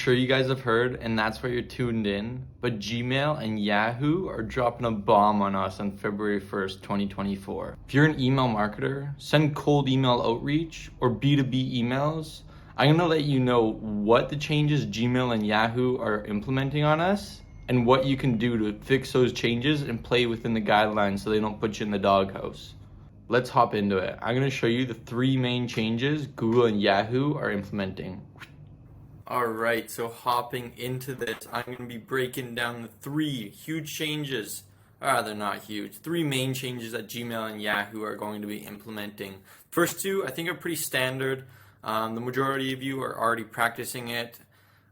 sure you guys have heard, and that's why you're tuned in, but Gmail and Yahoo are dropping a bomb on us on February 1st, 2024. If you're an email marketer, send cold email outreach or B2B emails, I'm going to let you know what the changes Gmail and Yahoo are implementing on us and what you can do to fix those changes and play within the guidelines so they don't put you in the doghouse. Let's hop into it. I'm going to show you the 3 main changes Google and Yahoo are implementing. Alright, so hopping into this, I'm going to be breaking down the 3 huge changes. They're not huge. 3 main changes that Gmail and Yahoo are going to be implementing. First 2, I think, are pretty standard. The majority of you are already practicing it.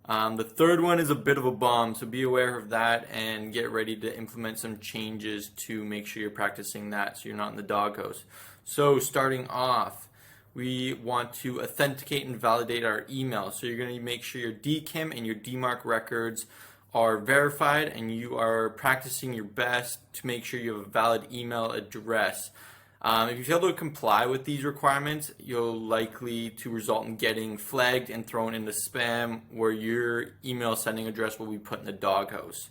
The third one is a bit of a bomb, so be aware of that and get ready to implement some changes to make sure you're practicing that so you're not in the doghouse. So starting off, we want to authenticate and validate our email. So you're going to make sure your DKIM and your DMARC records are verified and you are practicing your best to make sure you have a valid email address. If you fail to comply with these requirements, you'll likely to result in getting flagged and thrown into spam, where your email sending address will be put in the doghouse.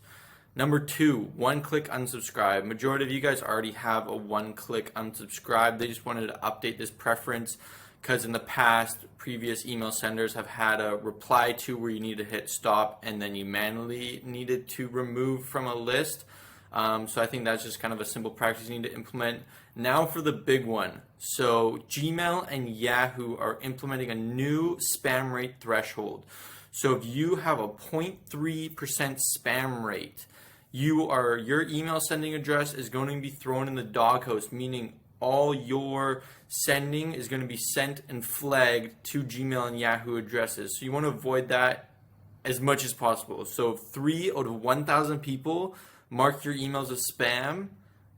Number 2, one-click unsubscribe. Majority of you guys already have a one-click unsubscribe. They just wanted to update this preference because in the past, previous email senders have had a reply to where you need to hit stop and then you manually needed to remove from a list. So I think that's just kind of a simple practice you need to implement. Now for the big one. So Gmail and Yahoo are implementing a new spam rate threshold. So if you have a 0.3% spam rate, your email sending address is going to be thrown in the doghouse, meaning all your sending is going to be sent and flagged to Gmail and Yahoo addresses. So you want to avoid that as much as possible. So if 3 out of 1,000 people mark your emails as spam,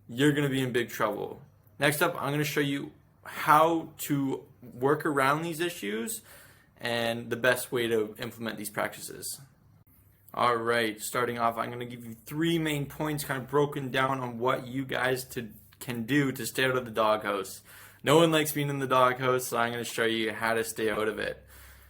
you're going to be in big trouble. Next up, I'm going to show you how to work around these issues and the best way to implement these practices. Alright, starting off, I'm going to give you 3 main points kind of broken down on what you guys can do to stay out of the doghouse. No one likes being in the doghouse, so I'm going to show you how to stay out of it.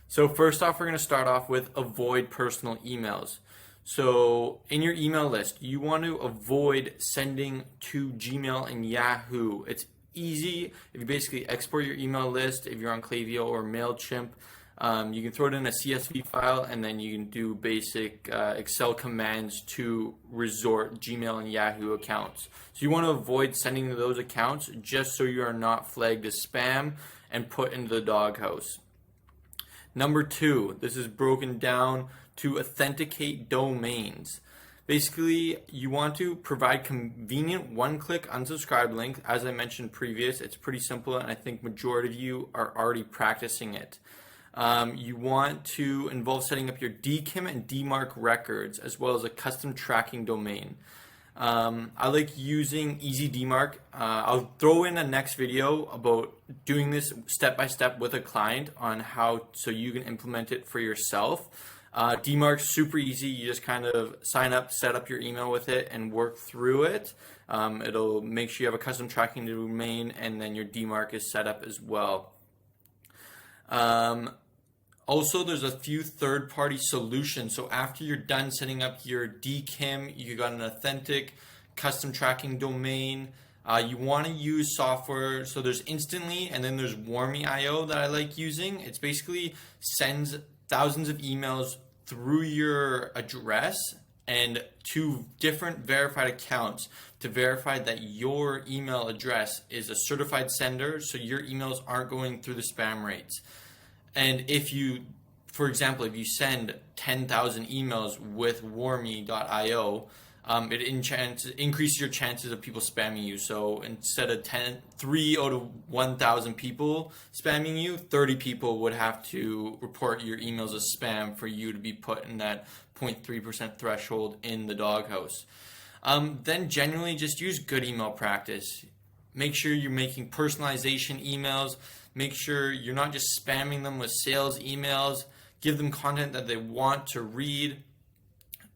So first off, we're going to start off with avoid personal emails. So in your email list, you want to avoid sending to Gmail and Yahoo. It's easy. If you basically export your email list, if you're on Klaviyo or MailChimp, you can throw it in a CSV file and then you can do basic Excel commands to resort Gmail and Yahoo accounts. So you want to avoid sending to those accounts just so you are not flagged as spam and put into the doghouse. Number 2, this is broken down to authenticate domains. Basically, you want to provide convenient one-click unsubscribe link. As I mentioned previous, it's pretty simple and I think majority of you are already practicing it. You want to involve setting up your DKIM and DMARC records as well as a custom tracking domain. I like using Easy DMARC. I'll throw in a next video about doing this step by step with a client on how so you can implement it for yourself. DMARC's super easy. You just kind of sign up, set up your email with it, and work through it. It'll make sure you have a custom tracking domain, and then your DMARC is set up as well. Also, there's a few third-party solutions. So after you're done setting up your DKIM, you got an authentic custom tracking domain. You want to use software. So there's Instantly, and then there's Warmy.io that I like using. It's basically sends thousands of emails through your address and to different verified accounts to verify that your email address is a certified sender, so your emails aren't going through the spam rates. And if you, for example, if you send 10,000 emails with Warmy.io, it increases your chances of people spamming you. So instead of 3 out of 1,000 people spamming you, 30 people would have to report your emails as spam for you to be put in that 0.3% threshold in the doghouse. Then generally just use good email practice. Make sure you're making personalization emails. Make sure you're not just spamming them with sales emails. Give them content that they want to read.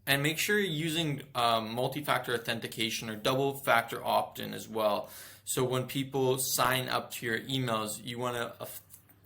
And make sure you're using multi-factor authentication or double-factor opt-in as well. So when people sign up to your emails, you want to,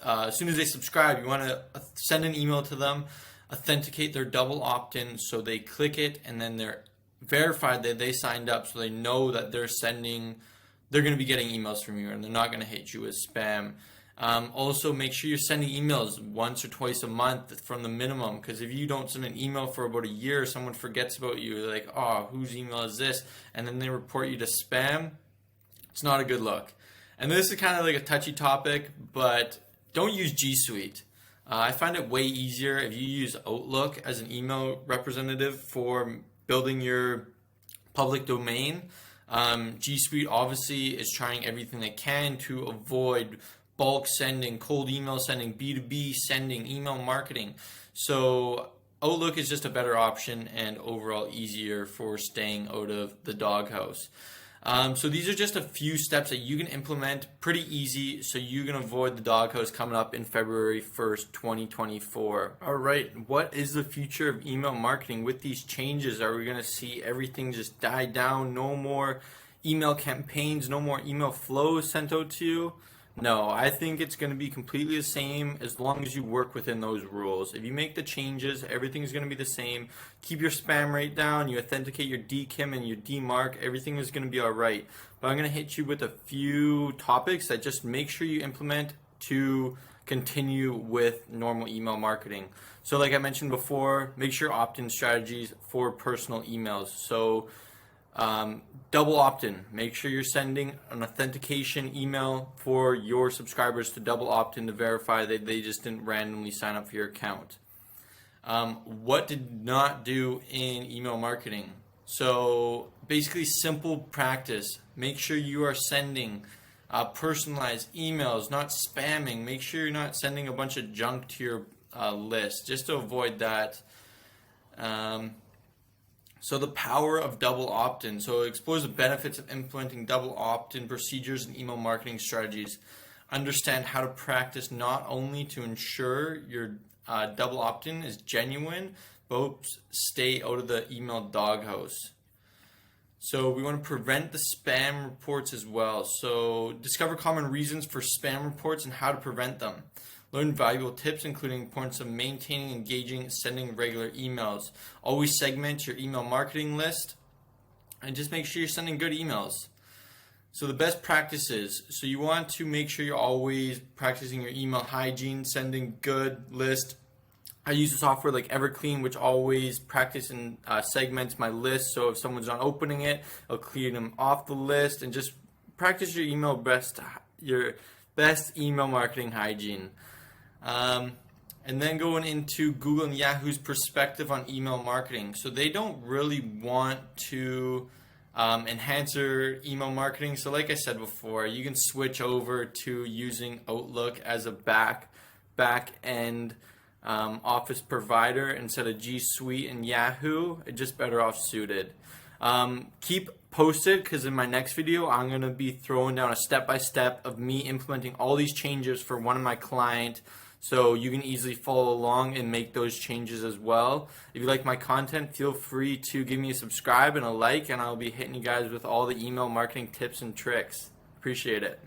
as soon as they subscribe, you want to send an email to them authenticate their double opt-in, so they click it and then they're verified that they signed up, so they know that they're going to be getting emails from you and they're not going to hit you with spam. Also, make sure you're sending emails once or twice a month from the minimum, because if you don't send an email for about a year, someone forgets about you. They're like, oh, whose email is this? And then they report you to spam. It's not a good look. And this is kind of like a touchy topic, but don't use G Suite. I find it way easier if you use Outlook as an email representative for building your public domain. G Suite obviously is trying everything they can to avoid bulk sending, cold email sending, B2B sending, email marketing. So Outlook is just a better option and overall easier for staying out of the doghouse. So these are just a few steps that you can implement pretty easy, so you can avoid the doghouse coming up in February 1st, 2024. All right, what is the future of email marketing with these changes? Are we going to see everything just die down? No more email campaigns, no more email flows sent out to you? No, I think it's going to be completely the same as long as you work within those rules. If you make the changes, everything's going to be the same. Keep your spam rate down, you authenticate your DKIM and your DMARC, everything is going to be all right. But I'm going to hit you with a few topics that just make sure you implement to continue with normal email marketing. So like I mentioned before, make sure opt-in strategies for personal emails. So double opt-in. Make sure you're sending an authentication email for your subscribers to double opt-in to verify that they just didn't randomly sign up for your account. What to not do in email marketing? So basically simple practice. Make sure you are sending personalized emails, not spamming. Make sure you're not sending a bunch of junk to your list, just to avoid that. So the power of double opt-in. So it explores the benefits of implementing double opt-in procedures and email marketing strategies. Understand how to practice not only to ensure your double opt-in is genuine, but stay out of the email doghouse. So we want to prevent the spam reports as well. So discover common reasons for spam reports and how to prevent them. Learn valuable tips, including the importance of maintaining, engaging, sending regular emails. Always segment your email marketing list and just make sure you're sending good emails. So the best practices. So you want to make sure you're always practicing your email hygiene, sending good list. I use a software like Everclean, which always practice and segments my list. So if someone's not opening it, I'll clean them off the list and just practice your best email marketing hygiene. And then going into Google and Yahoo's perspective on email marketing. So they don't really want to enhance their email marketing. So like I said before, you can switch over to using Outlook as a back end office provider instead of G Suite and Yahoo. It's just better off suited. Keep posted, because in my next video I'm going to be throwing down a step-by-step of me implementing all these changes for one of my clients, so you can easily follow along and make those changes as well. If you like my content, feel free to give me a subscribe and a like, and I'll be hitting you guys with all the email marketing tips and tricks. Appreciate it.